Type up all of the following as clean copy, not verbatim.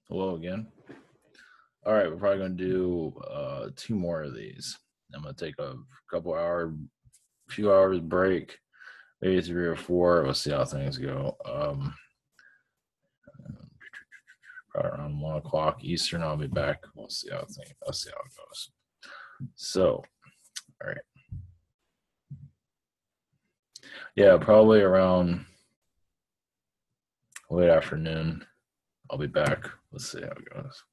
Hello again. All right, we're probably going to do two more of these. I'm going to take a few hours break, maybe 3 or 4. We'll see how things go. Probably around 1 o'clock Eastern, I'll be back. I'll see how it goes. So, all right. Yeah, probably around late afternoon, I'll be back. Let's see how it goes.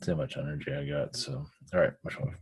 See how much energy I got. So, all right, much love.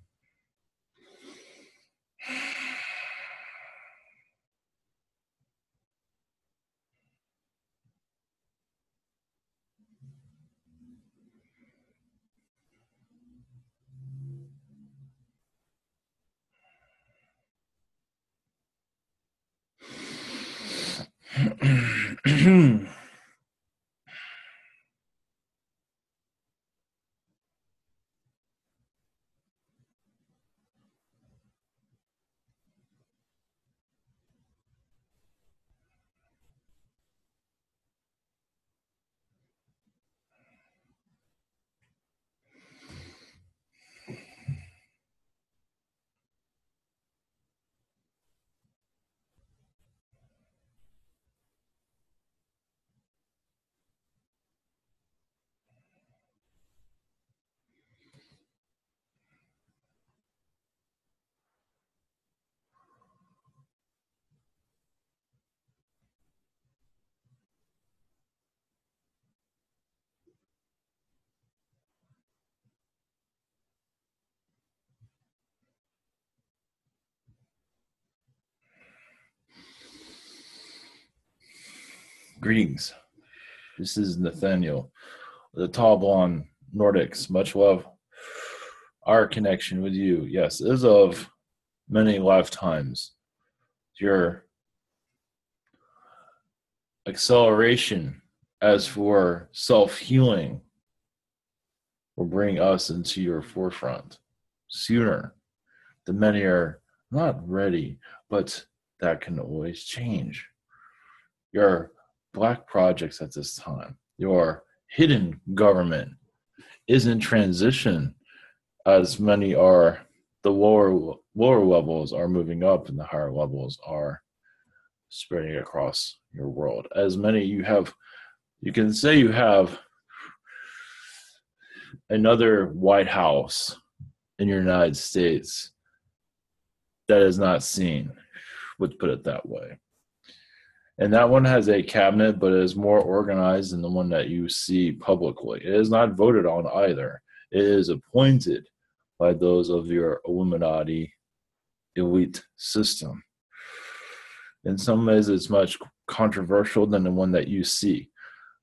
Greetings. This is Nathaniel, the tall blonde Nordics. Much love. Our connection with you, yes, is of many lifetimes. Your acceleration as for self-healing will bring us into your forefront sooner. The many are not ready, but that can always change. Your black projects at this time, your hidden government is in transition, as many are. The lower levels are moving up and the higher levels are spreading across your world. As many you can say you have another White House in your United States that is not seen, let's put it that way. And that one has a cabinet, but it is more organized than the one that you see publicly. It is not voted on either. It is appointed by those of your Illuminati elite system. In some ways, it's much controversial than the one that you see.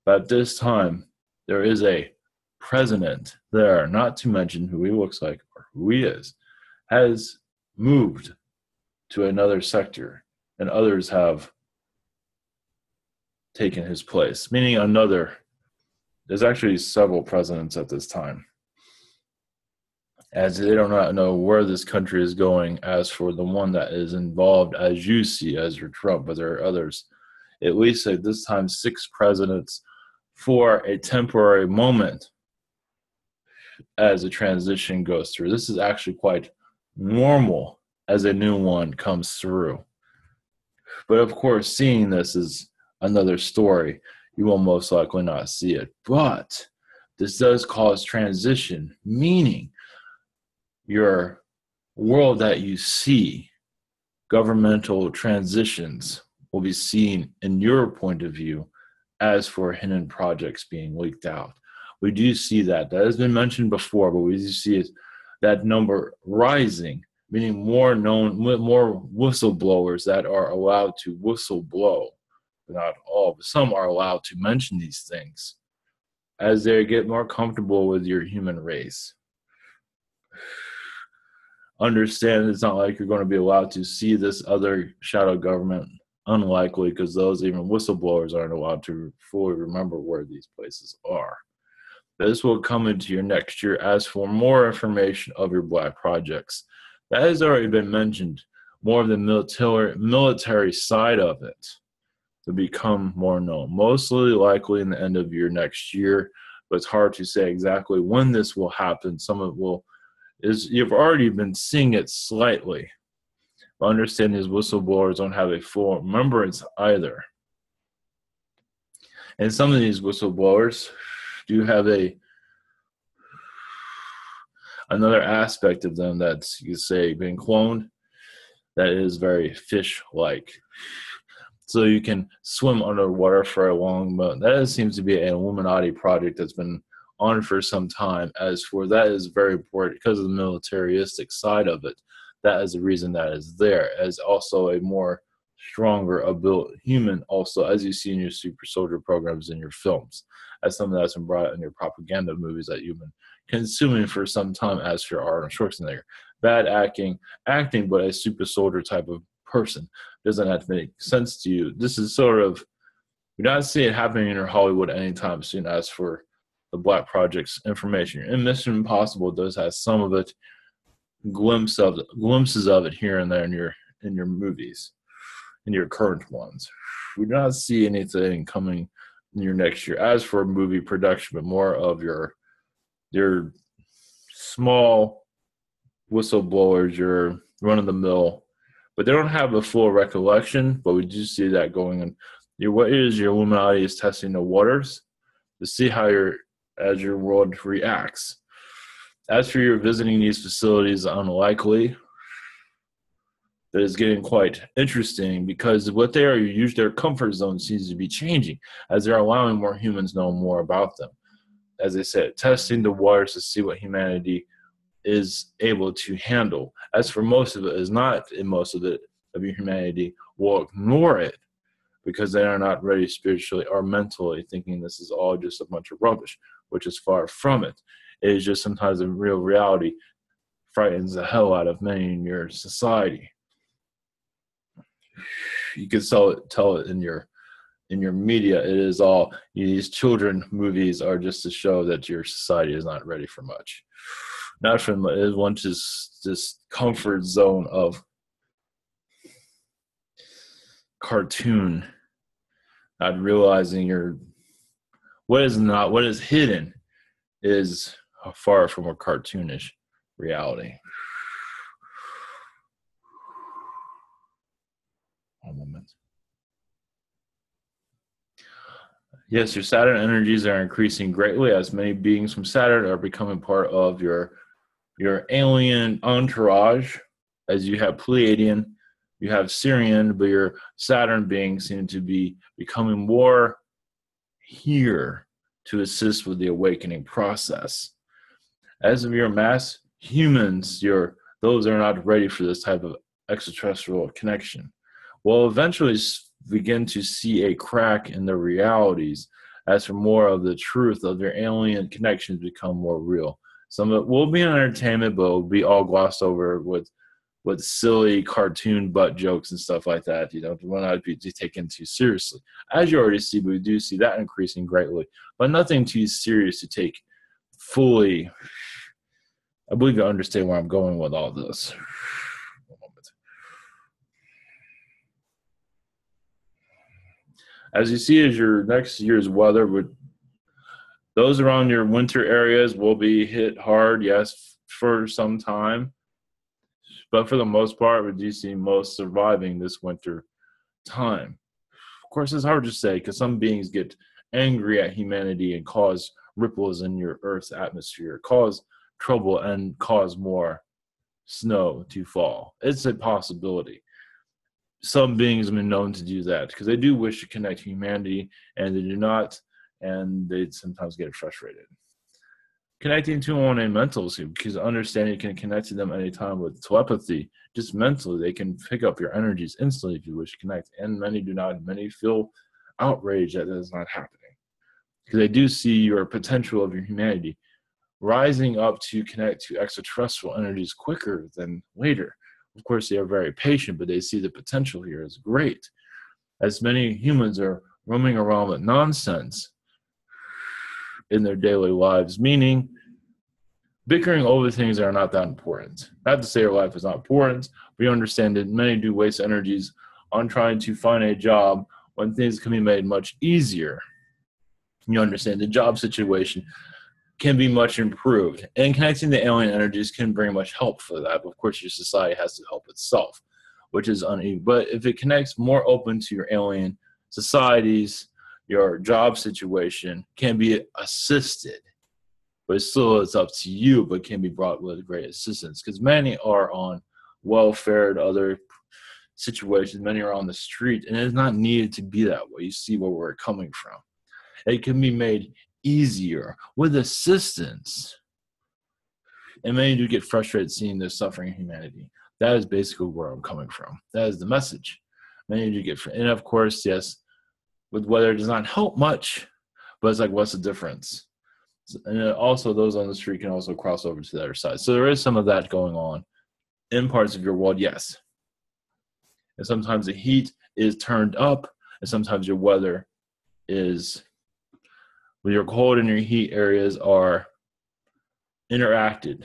But at this time, there is a president there, not to mention who he looks like or who he is, has moved to another sector, and others have taken his place, meaning there's actually several presidents at this time, as they do not know where this country is going. As for the one that is involved, as you see, as your Trump, but there are others, at least at this time, 6 presidents for a temporary moment as a transition goes through. This is actually quite normal as a new one comes through. But of course, seeing this is another story. You will most likely not see it. But this does cause transition, meaning your world that you see, governmental transitions, will be seen in your point of view as for hidden projects being leaked out. We do see that. That has been mentioned before, but we do see that number rising, meaning more whistleblowers that are allowed to whistleblow. Not all, but some are allowed to mention these things as they get more comfortable with your human race. Understand it's not like you're going to be allowed to see this other shadow government. Unlikely, because those even whistleblowers aren't allowed to fully remember where these places are. This will come into your next year. As for more information of your black projects, that has already been mentioned. More of the military side of it to become more known, mostly likely in the end of your next year. but it's hard to say exactly when this will happen. Some of it you've already been seeing it slightly. But understand these whistleblowers don't have a full remembrance either. And some of these whistleblowers do have another aspect of them that's, you could say, been cloned, that is very fish-like. So you can swim underwater for a long moment. That seems to be an Illuminati project that's been on for some time. As for that is very important because of the militaristic side of it. That is the reason that is there. As also a more stronger ability human, also as you see in your super soldier programs in your films, as something that's been brought in your propaganda movies that you've been consuming for some time. As for Arnold Schwarzenegger, bad acting, but a super soldier type of person doesn't have to make sense to you. This is sort of, you're not seeing it happening in Hollywood anytime soon. As for the Black Project's information, and Mission Impossible does have some of it, glimpses of it here and there in your movies, in your current ones. We do not see anything coming in your next year as for movie production, but more of your small whistleblowers, your run-of-the-mill, but they don't have a full recollection. But we do see that going on. What is your Illuminati is testing the waters to see how as your world reacts. As for your visiting these facilities, unlikely. That is getting quite interesting because what they are, their comfort zone seems to be changing as they're allowing more humans know more about them. As I said, testing the waters to see what humanity is able to handle. As for most of it is not, in most of your humanity will ignore it because they are not ready spiritually or mentally, thinking this is all just a bunch of rubbish, which is far from it. It is just sometimes a real reality frightens the hell out of many in your society. You can tell it in your media. It is all these children movies are just to show that your society is not ready for much. Not from it wants this comfort zone of cartoon, not realizing what is hidden is far from a cartoonish reality. One moment. Yes, your Saturn energies are increasing greatly as many beings from Saturn are becoming part of your alien entourage. As you have Pleiadian, you have Sirian, but your Saturn beings seem to be becoming more here to assist with the awakening process. As of your mass humans, those are not ready for this type of extraterrestrial connection. Will eventually begin to see a crack in the realities as for more of the truth of their alien connections become more real. Some of it will be entertainment, but it will be all glossed over with silly cartoon butt jokes and stuff like that. Will not be taken too seriously. As you already see, we do see that increasing greatly, but nothing too serious to take fully. I believe you understand where I'm going with all this. As you see, as your next year's weather, those around your winter areas will be hit hard, yes, for some time. But for the most part, we do see most surviving this winter time. Of course, it's hard to say because some beings get angry at humanity and cause ripples in your Earth's atmosphere, cause trouble, and cause more snow to fall. It's a possibility. Some beings have been known to do that because they do wish to connect humanity, and they do not, and they sometimes get frustrated. Connecting to one in mentals, because understanding you can connect to them anytime with telepathy, just mentally, they can pick up your energies instantly if you wish to connect, and many do not. Many feel outraged that is not happening because they do see your potential of your humanity rising up to connect to extraterrestrial energies quicker than later. Of course, they are very patient, but they see the potential here is great. As many humans are roaming around with nonsense in their daily lives, meaning bickering over things that are not that important. Not to say your life is not important, but you understand that many do waste energies on trying to find a job when things can be made much easier. You understand the job situation can be much improved. And connecting the alien energies can bring much help for that. But of course, your society has to help itself, which is uneven. But if it connects more open to your alien societies, your job situation can be assisted. But still, it's up to you, but can be brought with great assistance. Because many are on welfare and other situations. Many are on the street, and it's not needed to be that way. You see where we're coming from. It can be made easier with assistance. And many do get frustrated seeing the suffering of humanity. That is basically where I'm coming from. That is the message. Many do get, and of course, yes, with weather it does not help much, but it's like, what's the difference? And also, those on the street can also cross over to the other side. So there is some of that going on in parts of your world, yes. And sometimes the heat is turned up, and sometimes your weather is, with your cold and your heat areas are interacted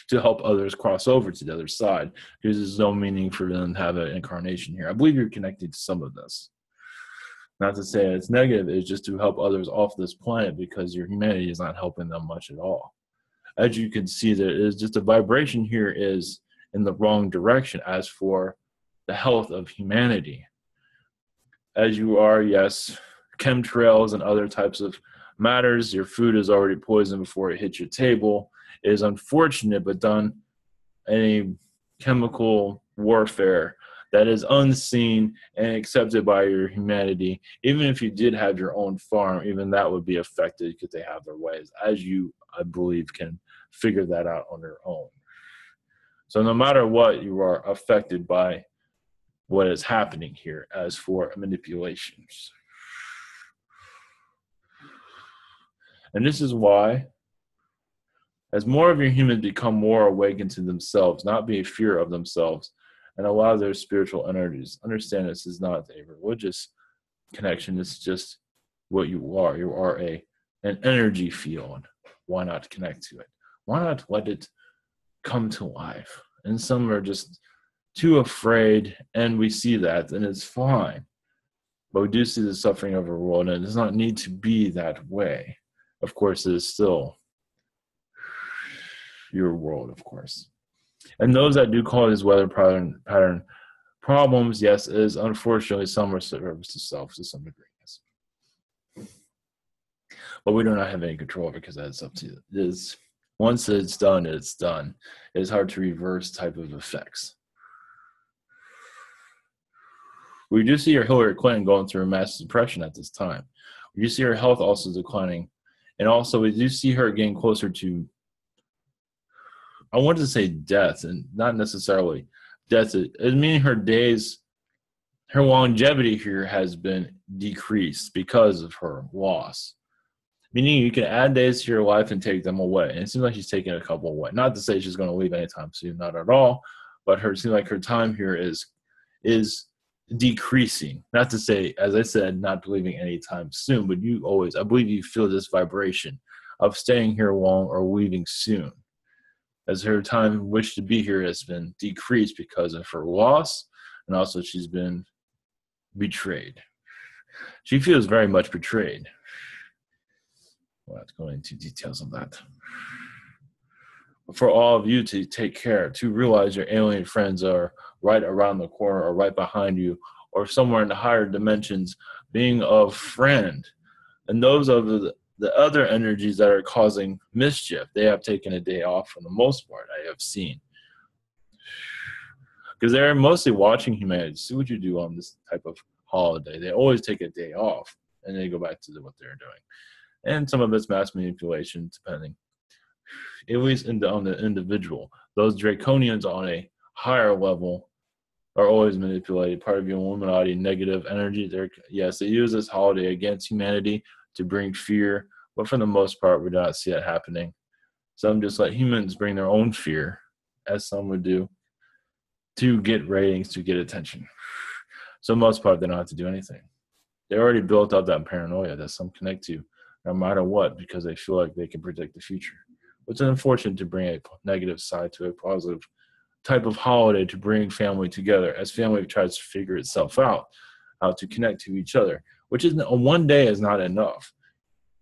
to help others cross over to the other side, because there's no meaning for them to have an incarnation here. I believe you're connected to some of this. Not to say it's negative, it's just to help others off this planet, because your humanity is not helping them much at all. As you can see, there is just a vibration here is in the wrong direction as for the health of humanity. As you are, yes, chemtrails and other types of matters, your food is already poisoned before it hits your table. It is unfortunate, but done any chemical warfare that is unseen and accepted by your humanity. Even if you did have your own farm, even that would be affected because they have their ways, as you, I believe, can figure that out on your own. So no matter what, you are affected by what is happening here as for manipulations. And this is why, as more of your humans become more awakened to themselves, not be a fear of themselves, and allow their spiritual energies, understand this is not a religious connection. It's just what you are. You are an energy field. Why not connect to it? Why not let it come to life? And some are just too afraid, and we see that, and it's fine. But we do see the suffering of our world, and it does not need to be that way. Of course, it is still your world, of course. And those that do call these weather pattern problems, yes, is unfortunately some are service to self to some degree. Yes. But we do not have any control because that's up to you. It is, once it's done, it's done. It is hard to reverse type of effects. We do see Hillary Clinton going through a mass depression at this time. We do see her health also declining. And also we do see her getting closer to, I wanted to say death, and not necessarily death. It meaning her days, her longevity here has been decreased because of her loss. Meaning you can add days to your life and take them away. And it seems like she's taking a couple away. Not to say she's going to leave anytime soon, not at all. But it seems like her time here is decreasing. Not to say, as I said, not leaving anytime soon, but you always, I believe you feel this vibration of staying here long or leaving soon, as her time wish to be here has been decreased because of her loss, and also she's been betrayed. She feels very much betrayed. We'll have to go into details on that. But for all of you to take care, to realize your alien friends are right around the corner or right behind you or somewhere in the higher dimensions, being a friend. And those of the other energies that are causing mischief, they have taken a day off for the most part, I have seen. Because they're mostly watching humanity, see what you do on this type of holiday. They always take a day off, and they go back to what they're doing. And some of it's mass manipulation, depending. At least on the individual. Those draconians on a higher level are always manipulated. Part of your Illuminati negative energy. Yes, they use this holiday against humanity to bring fear, but for the most part, we do not see that happening. Some just let humans bring their own fear, as some would do, to get ratings, to get attention. So most part, they don't have to do anything. They already built up that paranoia that some connect to, no matter what, because they feel like they can predict the future. It's unfortunate to bring a negative side to a positive type of holiday to bring family together, as family tries to figure itself out, how to connect to each other, which is one day is not enough.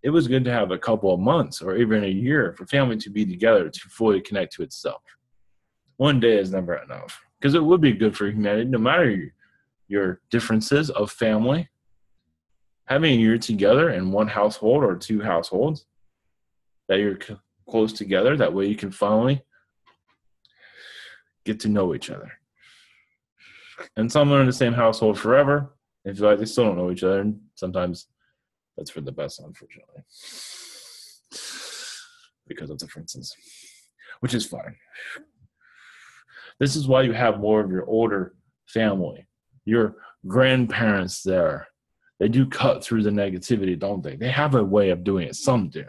it was good to have a couple of months or even a year for family to be together to fully connect to itself. One day is never enough because it would be good for humanity, no matter your differences of family. Having a year together in one household or two households that you're close together, that way you can finally get to know each other. And some are in the same household forever. If you like, they still don't know each other, and sometimes that's for the best, unfortunately, because of differences, which is fine. This is why you have more of your older family, your grandparents there. They do cut through the negativity, don't they? They have a way of doing it. Some do.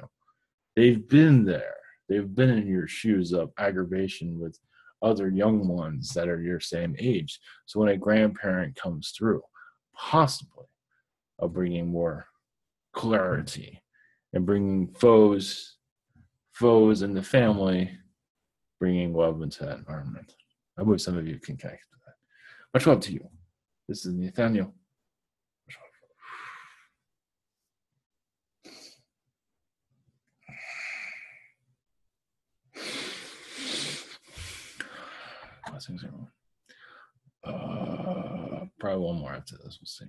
They've been there. They've been in your shoes of aggravation with other young ones that are your same age. So when a grandparent comes through, possibly of bringing more clarity and bringing foes in the family, bringing love into that environment. I believe some of you can connect to that. Much love to you. This is Nathaniel. Blessings, everyone. Probably one more after this. We'll see.